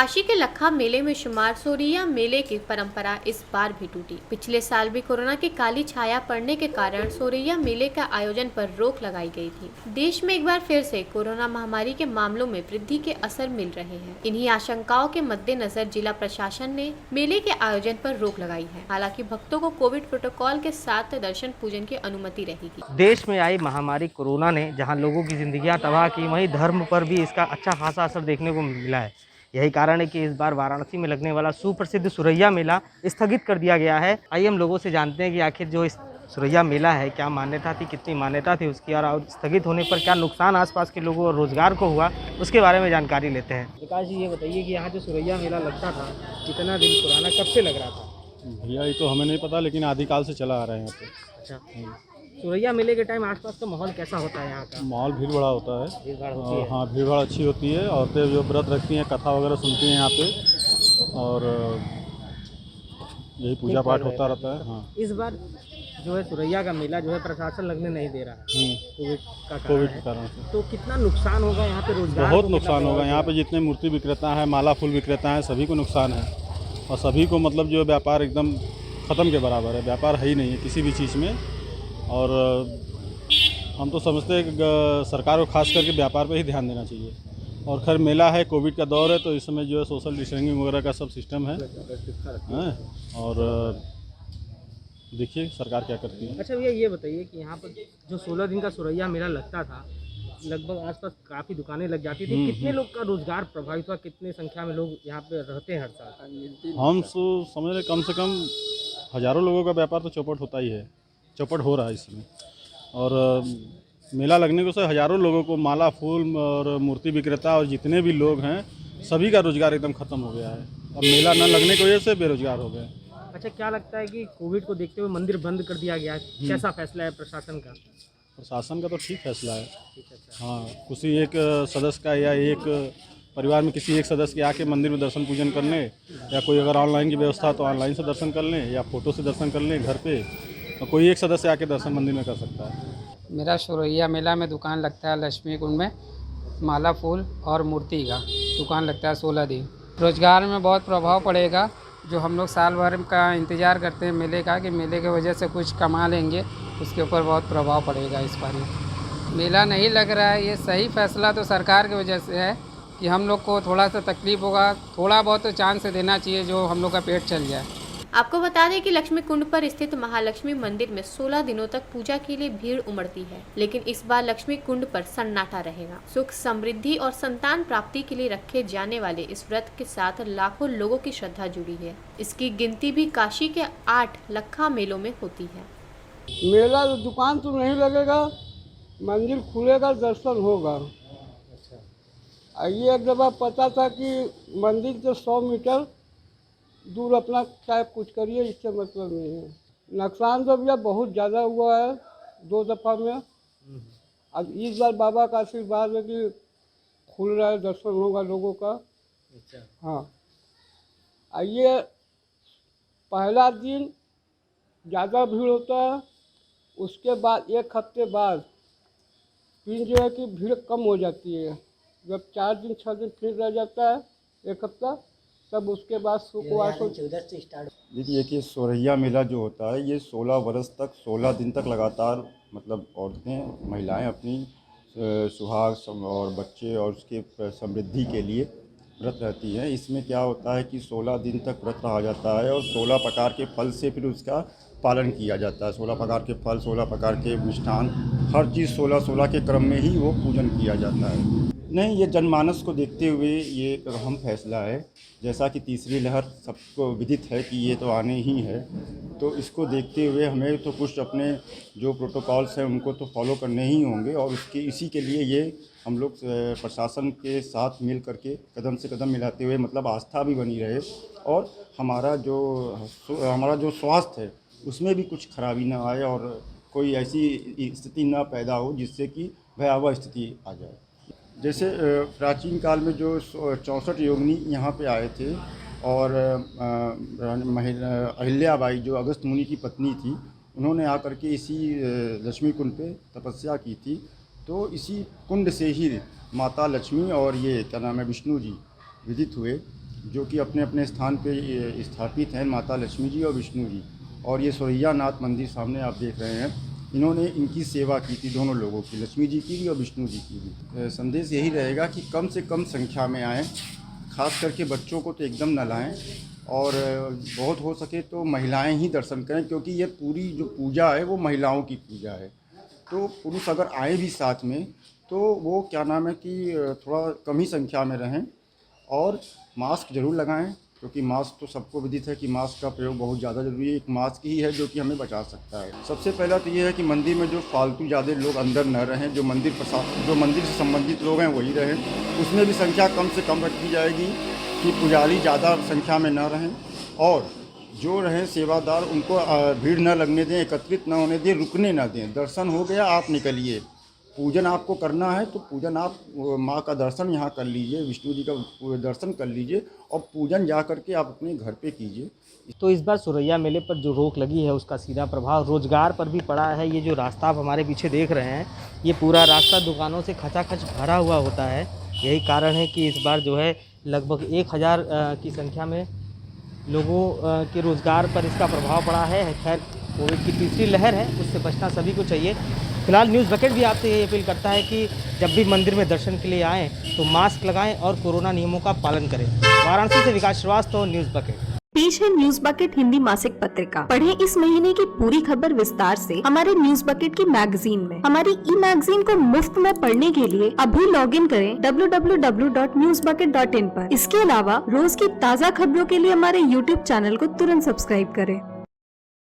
काशी के लखा मेले में शुमार सोरिया मेले की परंपरा इस बार भी टूटी। पिछले साल भी कोरोना की काली छाया पड़ने के कारण सोरिया मेले का आयोजन पर रोक लगाई गई थी। देश में एक बार फिर से कोरोना महामारी के मामलों में वृद्धि के असर मिल रहे हैं। इन्हीं आशंकाओं के मद्देनजर जिला प्रशासन ने मेले के आयोजन पर रोक लगाई है। हालांकि भक्तों को कोविड प्रोटोकॉल के साथ दर्शन पूजन की अनुमति रहेगी। देश में आई महामारी कोरोना ने जहां लोगों की जिंदगियां तबाह की, वहीं धर्म पर भी इसका अच्छा खासा असर देखने को मिला है। यही कारण है कि इस बार वाराणसी में लगने वाला सुप्रसिद्ध सुरैया मेला स्थगित कर दिया गया है। आइए हम लोगों से जानते हैं कि आखिर जो इस सुरैया मेला है, क्या मान्यता थी, कितनी मान्यता थी उसकी, और स्थगित होने पर क्या नुकसान आसपास के लोगों और रोजगार को हुआ, उसके बारे में जानकारी लेते हैं। विकास जी, ये बताइए कि यहाँ जो सुरैया मेला लगता था, कितना दिन पुराना, कब से लग रहा था? भैया ये तो हमें नहीं पता, लेकिन आदिकाल से चला आ रहा है यहाँ पे। अच्छा, सुरैया मेले के टाइम आसपास का माहौल कैसा होता है यहाँ का? माहौल भीड़ बड़ा होता है। भीड़ भाड़ होती है? हाँ, भीड़ भाड़ अच्छी होती है। औरतें जो व्रत रखती हैं, कथा वगैरह सुनती हैं यहाँ पे, और यही पूजा पाठ होता रहता है। हाँ, इस बार जो है सुरैया का मेला जो है प्रशासन लगने नहीं दे रहा है कोविड के कारण से। तो कितना नुकसान होगा यहाँ पे? रोजगार बहुत नुकसान होगा। यहाँ पे जितने मूर्ति विक्रेता हैं, माला फूल विक्रेता हैं, सभी को नुकसान है। और सभी को मतलब जो व्यापार एकदम ख़त्म के बराबर है। व्यापार है ही नहीं है किसी भी चीज़ में। और हम तो समझते हैं कि सरकार को खास करके व्यापार पे ही ध्यान देना चाहिए। और खैर मेला है, कोविड का दौर है, तो इस समय जो है सोशल डिस्टेंसिंग वगैरह का सब सिस्टम है। और देखिए सरकार क्या करती है। अच्छा भैया, ये बताइए कि यहाँ पर जो 16 दिन का सुरैया मेला लगता था, लगभग आसपास काफ़ी दुकानें लग जाती थी। कितने लोग का रोजगार प्रभावित हुआ? कितने संख्या में लोग यहाँ पे रहते हैं हर साल? हम समझ रहे कम से कम हज़ारों लोगों का व्यापार तो चौपट होता ही है, चौपट हो रहा है इसमें। और मेला लगने को से हज़ारों लोगों को, माला फूल और मूर्ति विक्रेता और जितने भी लोग हैं, सभी का रोजगार एकदम ख़त्म हो गया है। अब मेला न लगने की वजह से बेरोजगार हो गए। अच्छा, क्या लगता है कि कोविड को देखते हुए मंदिर बंद कर दिया गया है, कैसा फैसला है प्रशासन का? प्रशासन का तो ठीक फैसला है। हाँ, किसी एक सदस्य का या एक परिवार में किसी एक सदस्य के आके मंदिर में दर्शन पूजन कर लें, या कोई अगर ऑनलाइन की व्यवस्था तो ऑनलाइन से दर्शन कर लें, या फ़ोटो से दर्शन कर लें घर पे, तो कोई एक सदस्य आके दर्शन मंदिर में कर सकता है। मेरा सुरैया मेला में दुकान लगता है लक्ष्मी कुंड में, माला फूल और मूर्ति का दुकान लगता है 16 दिन। रोजगार में बहुत प्रभाव पड़ेगा। जो हम लोग साल भर का इंतज़ार करते हैं मेले का, कि मेले की वजह से कुछ कमा लेंगे, उसके ऊपर बहुत प्रभाव पड़ेगा इस बार। मेला नहीं लग रहा है, ये सही फैसला तो सरकार की वजह से है कि हम लोग को थोड़ा सा तकलीफ़ होगा, थोड़ा बहुत तो चांस देना चाहिए जो हम लोग का पेट चल जाए। आपको बता दें कि लक्ष्मी कुंड पर स्थित महालक्ष्मी मंदिर में 16 दिनों तक पूजा के लिए भीड़ उमड़ती है, लेकिन इस बार लक्ष्मी कुंड पर सन्नाटा रहेगा। सुख समृद्धि और संतान प्राप्ति के लिए रखे जाने वाले इस व्रत के साथ लाखों लोगों की श्रद्धा जुड़ी है। इसकी गिनती भी काशी के 8 लखा मेलों में होती है। मेला दुकान तो नहीं लगेगा, मंदिर खुलेगा, दर्शन होगा। ये एक दफ़ा पता था कि मंदिर से 100 मीटर दूर अपना चाहे कुछ करिए, इससे मतलब नहीं है। नुकसान तो भैया बहुत ज़्यादा हुआ है 2 दफ़ा में। अब इस बार बाबा का आशीर्वाद है कि खुल रहा है, दर्शन होगा लोगों का। अच्छा, हाँ। ये पहला दिन ज़्यादा भीड़ होता है, उसके बाद 1 हफ्ते बाद फिर जो है कि भीड़ कम हो जाती है। जब 4 दिन 6 दिन फिर रह जाता है, 1 हफ्ता, तब उसके बाद शुक्रवार को से स्टार्ट। देखिए कि सुरैया मेला जो होता है, ये 16 वर्ष तक 16 दिन तक लगातार मतलब औरतें, महिलाएं अपनी सुहाग और बच्चे और उसके समृद्धि के लिए व्रत रहती हैं। इसमें क्या होता है कि 16 दिन तक व्रत रहा जाता है और 16 प्रकार के फल से फिर उसका पालन किया जाता है। 16 प्रकार के फल, 16 प्रकार के मिष्ठान, हर चीज़ 16-16 के क्रम में ही वो पूजन किया जाता है। नहीं, ये जनमानस को देखते हुए ये एक अहम फैसला है। जैसा कि तीसरी लहर सबको विदित है कि ये तो आने ही है, तो इसको देखते हुए हमें तो कुछ अपने जो प्रोटोकॉल्स हैं उनको तो फॉलो करने ही होंगे। और इसी के लिए ये हम लोग प्रशासन के साथ मिल करके कदम से कदम मिलाते हुए मतलब आस्था भी बनी रहे, और हमारा जो स्वास्थ्य है उसमें भी कुछ खराबी ना आए, और कोई ऐसी स्थिति ना पैदा हो जिससे कि भयावह स्थिति आ जाए। जैसे प्राचीन काल में जो 64 योगिनी यहाँ पे आए थे, और अहिल्याबाई जो अगस्त मुनि की पत्नी थी, उन्होंने आकर के इसी लक्ष्मी कुंड पे तपस्या की थी। तो इसी कुंड से ही माता लक्ष्मी और ये क्या नाम है विष्णु जी विदित हुए। जो कि अपने अपने स्थान पे स्थापित हैं, माता लक्ष्मी जी और विष्णु जी। और ये सुरैया नाथ मंदिर सामने आप देख रहे हैं, इन्होंने इनकी सेवा की थी, दोनों लोगों की, लक्ष्मी जी की भी और विष्णु जी की भी। संदेश यही रहेगा कि कम से कम संख्या में आएँ, खास करके बच्चों को तो एकदम न लाएं, और बहुत हो सके तो महिलाएं ही दर्शन करें, क्योंकि ये पूरी जो पूजा है वो महिलाओं की पूजा है। तो पुरुष अगर आए भी साथ में तो वो क्या नाम है कि थोड़ा कम ही संख्या में रहें, और मास्क ज़रूर लगाएं, क्योंकि मास्क तो सबको विदित है कि मास्क का प्रयोग बहुत ज़्यादा ज़रूरी है। एक मास्क ही है जो कि हमें बचा सकता है। सबसे पहला तो ये है कि मंदिर में जो फालतू ज़्यादा लोग अंदर न रहें, जो मंदिर से संबंधित लोग हैं वही रहें। उसमें भी संख्या कम से कम रखी जाएगी कि पुजारी ज़्यादा संख्या में न रहें, और जो रहें सेवादार उनको भीड़ न लगने दें, एकत्रित न होने दें, रुकने न दें। दर्शन हो गया, आप निकलिए। पूजन आपको करना है तो पूजन आप माँ का दर्शन यहाँ कर लीजिए, विष्णु जी का दर्शन कर लीजिए, और पूजन जा करके आप अपने घर पे कीजिए। तो इस बार सुरैया मेले पर जो रोक लगी है उसका सीधा प्रभाव रोजगार पर भी पड़ा है। ये जो रास्ता आप हमारे पीछे देख रहे हैं, ये पूरा रास्ता दुकानों से खचाखच भरा हुआ होता है। यही कारण है कि इस बार जो है लगभग 1000 की संख्या में लोगों के रोज़गार पर इसका प्रभाव पड़ा है। खैर, कोविड की तीसरी लहर है, उससे बचना सभी को चाहिए। फिलहाल न्यूज़ बकेट भी आपसे यही अपील करता है कि जब भी मंदिर में दर्शन के लिए आएँ तो मास्क लगाएं और कोरोना नियमों का पालन करें। वाराणसी से विकास श्रीवास्तव, न्यूज़ बकेट। पेश है न्यूज बकेट हिंदी मासिक पत्रिका। पढ़ें इस महीने की पूरी खबर विस्तार से हमारे न्यूज बकेट की मैगजीन में। हमारी ई मैगजीन को मुफ्त में पढ़ने के लिए अभी लॉगिन करें www.newsbucket.in पर। इसके अलावा रोज की ताज़ा खबरों के लिए हमारे YouTube चैनल को तुरंत सब्सक्राइब करें।